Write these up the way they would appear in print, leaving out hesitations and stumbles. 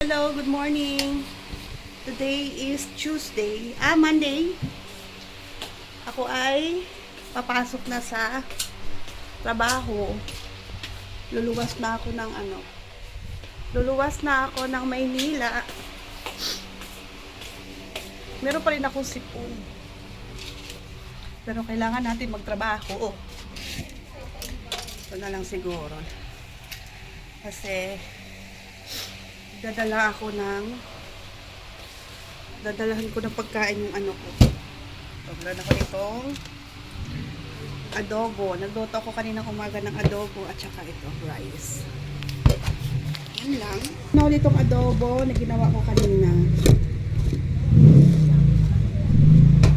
Hello, good morning. Today is Monday. Ako ay papasok na sa trabaho. Luluwas na ako ng Maynila. Meron pa rin akong sipon. Pero kailangan natin magtrabaho. Ito na lang siguro. Kasi dadalahan ko ng pagkain yung ano ko. Meron ako itong adobo. Nagluto ako kaninang umaga ng adobo at saka ito, rice. Yan lang. Ano ulit itong adobo na ginawa ko kanina.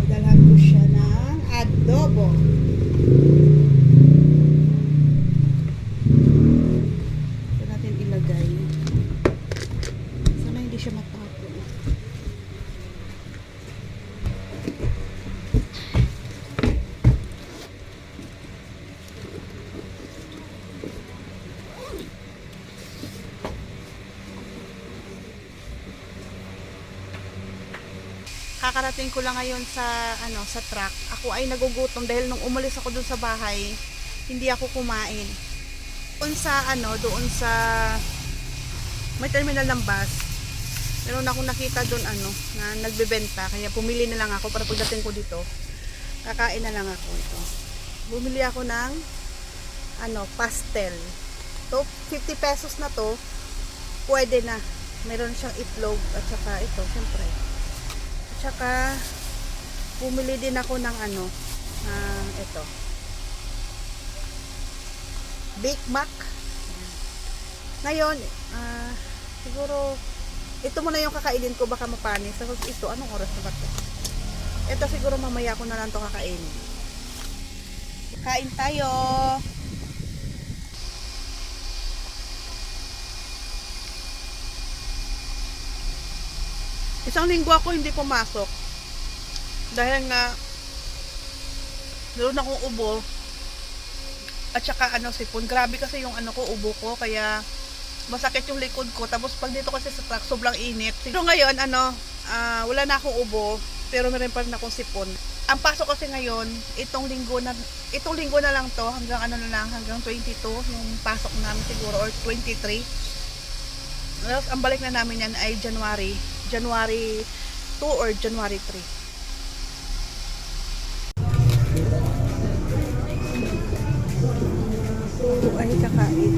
Dadalahan ko siya ng adobo. Ito natin ilagay. Sana hindi siya matapon. Kakarating ko lang ngayon sa truck. Ako ay nagugutom dahil nung umalis ako dun sa bahay, hindi ako kumain. Doon sa may terminal ng bus. Meron akong nakita doon na nagbebenta, kaya pumili na lang ako para pagdating ko dito, kakain na lang ako ito. Bumili ako ng pastel. To 50 pesos na to. Pwede na. Meron siyang itlog at saka ito, syempre. Tsaka bumili din ako ng ito Big Mac. Ngayon, siguro, ito muna yung kakainin ko, baka mapanis. Tapos ito, anong oras na ba ito? Ito siguro mamaya ko na lang ito kakainin. Kain tayo! Isang linggo ako hindi pumasok. Dahil nga, meron akong ubo. At saka sipon. Grabe kasi yung ko, ubo ko. Kaya, masakit yung likod ko. Tapos pag dito kasi sa truck, sobrang init. Pero ngayon, wala na akong ubo. Pero meron pa rin akong sipon. Ang pasok kasi ngayon, itong linggo na lang to. Hanggang hanggang 22. Yung pasok namin siguro. Or 23. Tapos, ang balik na namin yan ay January 2 or January 3. So, ay kakain.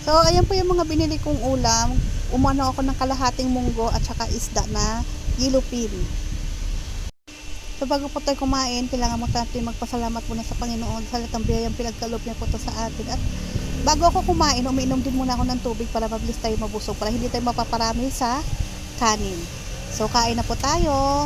So, ayan po yung mga binili kong ulam. Umano ako ng kalahating munggo at saka isda na yellow pin. So, bago po tayo kumain, kailangan mo natin magpasalamat muna sa Panginoon sa latang biyayang pinagkaloob niya po to sa atin. At bago ako kumain, umiinom din muna ako ng tubig para mabilis tayo mabusog, para hindi tayo mapaparami sa kanin. So, kain na po tayo.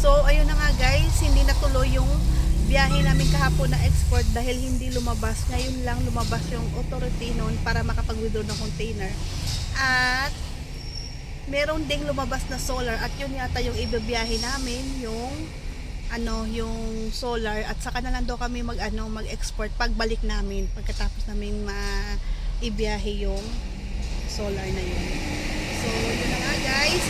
So, ayun na nga guys, hindi natuloy yung biyahe namin kahapon na export dahil hindi lumabas. Ngayon lang lumabas yung authority noon para makapag-withdraw ng container. At meron ding lumabas na solar at yun yata yung ibibiyahe namin, yung solar, at saka na lang daw kami mag-export pagbalik namin pagkatapos namin ibiyahe yung solar na yun. So, yun na nga guys,